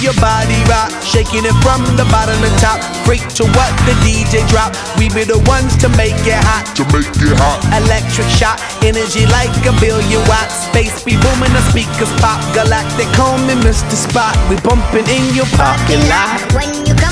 your body rock, shaking it from the bottom to top. Freak to what the DJ drop. We be the ones to make it hot. Electric shock, energy like a billion watts. Space be booming, the speakers pop. Galactic, call me Mr. Spot. We bumping in your parking lot.